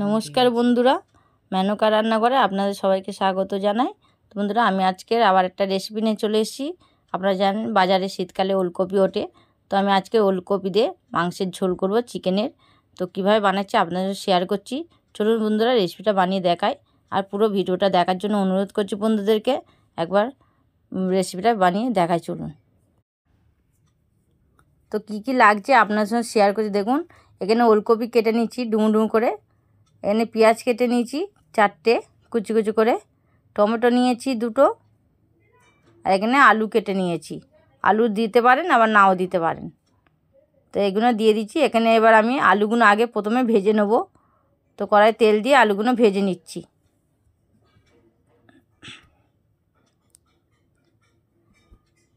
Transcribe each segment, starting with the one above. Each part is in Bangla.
নমস্কার বন্ধুরা, মেনকা রান্নাঘরে আপনাদের সবাইকে স্বাগত জানাই। তো বন্ধুরা, আমি আজকের আবার একটা রেসিপি নিয়ে চলে এসেছি। আপনারা জানেন বাজারে শীতকালে ওলকপি ওঠে, তো আমি আজকে ওলকপি দিয়ে মাংসের ঝোল করব চিকেনের। তো কিভাবে বানাচ্ছি আপনাদের শেয়ার করছি। চলুন বন্ধুরা, রেসিপিটা বানিয়ে দেখাই। আর পুরো ভিডিওটা দেখার জন্য অনুরোধ করছি বন্ধুদেরকে, একবার রেসিপিটা বানিয়ে দেখাই। চলুন। তো কি লাগছে আপনার সঙ্গে শেয়ার করছি। দেখুন, এখানে ওলকপি কেটে নিচ্ছি ডুমো ডুমো করে। এখানে পেঁয়াজ কেটে নিয়েছি 4টে কুচি কুচি করে, টমেটো নিয়েছি 2টো, আর এখানে আলু কেটে নিয়েছি। আলু দিতে পারেন আবার নাও দিতে পারেন। তো এগুলো দিয়ে দিচ্ছি এখানে। এবার আমি আলুগুলো আগে প্রথমে ভেজে নেব। তো কড়াই তেল দিয়ে আলুগুলো ভেজে নিচ্ছি।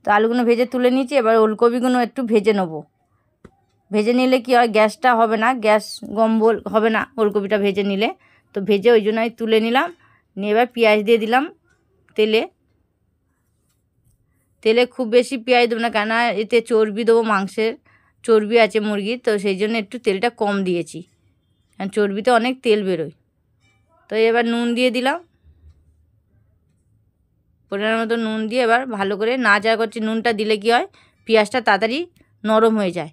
তো আলুগুলো ভেজে তুলে নিচ্ছি। এবার ওলকপিগুলো একটু ভেজে নেব। ভেজে নিলে কি হয়, গ্যাসটা হবে না, গ্যাস গম্বল হবে না ওলকপিটা ভেজে নিলে। তো ভেজে ওই জন্য আমি তুলে নিলাম। নিয়ে এবার পেঁয়াজ দিয়ে দিলাম তেলে খুব বেশি পেঁয়াজ দেবো না, কেননা এতে চর্বি দেবো, মাংসের চর্বি আছে মুরগির, তো সেই জন্য একটু তেলটা কম দিয়েছি, কারণ চর্বিতে অনেক তেল বেরোয়। তো এবার নুন দিয়ে দিলাম, পরিমাণ মতো নুন দিয়ে এবার ভালো করে নাড়াচাড়া করছি। নুনটা দিলে কি হয়, পেঁয়াজটা তাড়াতাড়ি নরম হয়ে যায়।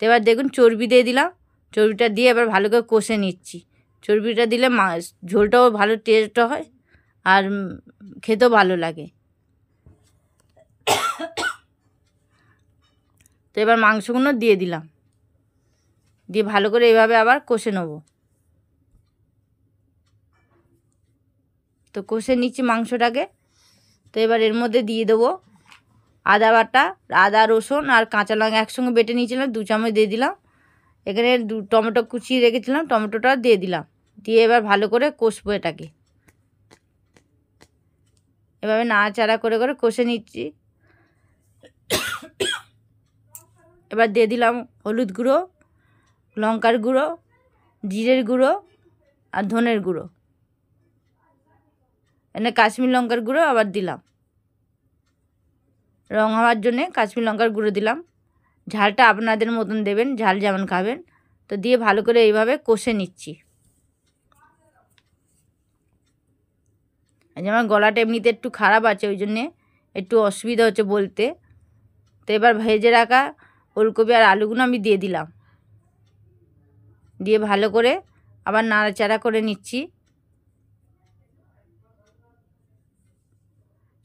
তো এবার দেখুন চর্বি দিয়ে দিলাম। চর্বিটা দিয়ে এবার ভালো করে কষে নিচ্ছি। চর্বিটা দিলে ঝোলটাও ভালো টেস্ট হয় আর খেতেও ভালো লাগে। তো এবার মাংসগুলো দিয়ে দিলাম, দিয়ে ভালো করে এইভাবে আবার কষে নেব। তো কষে নিচ্ছি মাংসটাকে। তো এবার এর মধ্যে দিয়ে দেবো আদা বাটা, আদা রসুন আর কাঁচা লঙ্কা একসঙ্গে বেটে নিয়েছিলাম, 2 চামচ দিয়ে দিলাম। এখানে টমেটো কুচিয়ে রেখেছিলাম, টমেটোটা দিয়ে দিলাম। দিয়ে এবার ভালো করে কষবো এটাকে। এভাবে নাড়াচাড়া করে করে কষে নিচ্ছি। এবার দিয়ে দিলাম হলুদ গুঁড়ো, লঙ্কার গুঁড়ো, জিরের গুঁড়ো আর ধনের গুঁড়ো। এনে কাশ্মীর লঙ্কার গুঁড়ো আবার দিলাম, রং হওয়ার জন্যে কাশ্মীর লঙ্কার গুঁড়ো দিলাম। ঝালটা আপনাদের মতন দেবেন, ঝাল যেমন খাবেন। তো দিয়ে ভালো করে এইভাবে কষে নিচ্ছি। আমার গলাটা এমনিতে একটু খারাপ আছে, ওই জন্যে একটু অসুবিধা হচ্ছে বলতে। তো এবার ভেজে রাখা ওলকপি আর আলুগুলো আমি দিয়ে দিলাম, দিয়ে ভালো করে আবার নাড়াচাড়া করে নিচ্ছি।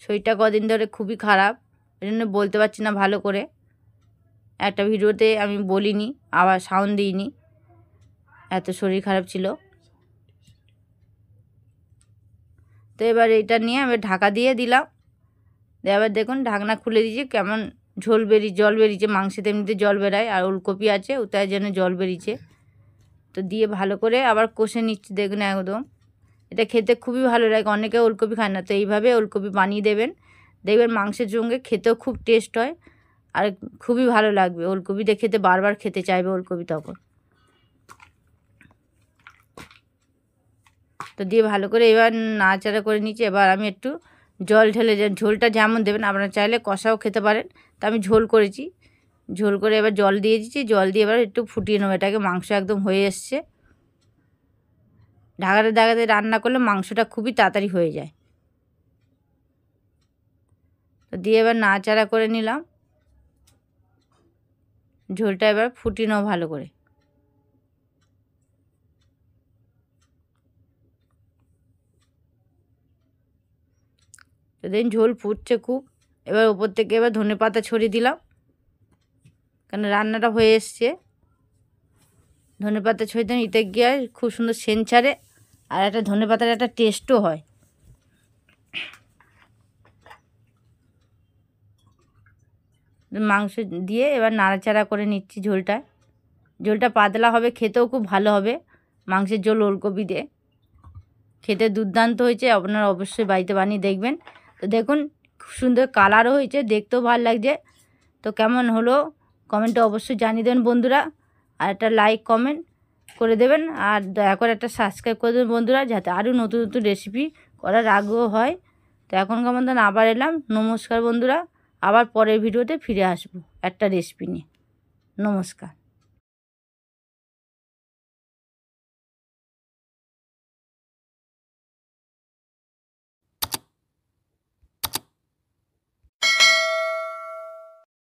শরীরটা কদিন ধরে খুবই খারাপ, ওই জন্য বলতে পারছি না ভালো করে। একটা ভিডিওতে আমি বলিনি, আবার সাউন্ড দিইনি, এত শরীর খারাপ ছিল। তো এবার এটা নিয়ে আমি ঢাকা দিয়ে দিলাম। এবার দেখুন ঢাকনা খুলে দিয়েছি, কেমন জল বেরিয়েছে। মাংসেতে এমনিতে জল বেরায়, আর ওলকপি আছে ওটার জন্য জল বেরিয়েছে। তো দিয়ে ভালো করে আবার কষে নিচ্ছি। দেখুন একদম এটা খেতে খুবই ভালো লাগে। অনেকে ওলকপি খায় না, তো এইভাবে ওলকপি বানিয়ে দেবেন, দেখবেন মাংসের সঙ্গে খেতেও খুব টেস্ট হয় আর খুবই ভালো লাগবে। ওলকপিটা খেতে বারবার খেতে চাইবে ওলকপি তখন। তো দিয়ে ভালো করে এবার নাড়াচাড়া করে নিচ্ছি। এবার আমি একটু জল ঢেলে, ঝোলটা যেমন দেবেন, আপনারা চাইলে কষাও খেতে পারেন। তো আমি ঝোল করেছি, ঝোল করে এবার জল দিয়ে দিচ্ছি। জল দিয়ে এবার একটু ফুটিয়ে নেবো এটাকে। মাংস একদম হয়ে এসছে। ঢাকাতে রান্না করলে মাংসটা খুবই তাড়াতাড়ি হয়ে যায়। তো দিয়ে এবার নাড়াচাড়া করে নিলাম। ঝোলটা এবার ফুটিয়ে নেবো ভালো করে। তো দেখুন ঝোল ফুটছে খুব। এবার ওপর থেকে এবার ধনেপাতা ছড়িয়ে দিলাম, কারণ রান্নাটা হয়ে এসছে। ধনেপাতা ছড়িয়ে দিলাম, এতে গিয়ে খুব সুন্দর সেন্ট ছাড়ে, আর একটা ধনেপাতার একটা টেস্টও হয়। মাংস দিয়ে এবার নাড়াচাড়া করে নিচ্ছি। ঝোলটা পাতলা হবে, খেতেও খুব ভালো হবে। মাংসের ঝোল ওলকপি দিয়ে খেতে দুর্দান্ত হয়েছে। আপনারা অবশ্যই বাড়িতে বানিয়ে দেখবেন। তো দেখুন খুব সুন্দর কালারও হয়েছে, দেখতেও ভালো লাগছে। তো কেমন হলো কমেন্টে অবশ্যই জানিয়ে দেবেন বন্ধুরা, আর একটা লাইক কমেন্ট করে দেবেন, আর দয়া করে একটা সাবস্ক্রাইব করে দেবেন বন্ধুরা, যাতে আরও নতুন নতুন রেসিপি করার আগ্রহ হয়। তো এখনকার মতন আবার এলাম। নমস্কার বন্ধুরা, আবার পরের ভিডিওতে ফিরে আসবো একটা রেসিপি নিয়ে। নমস্কার।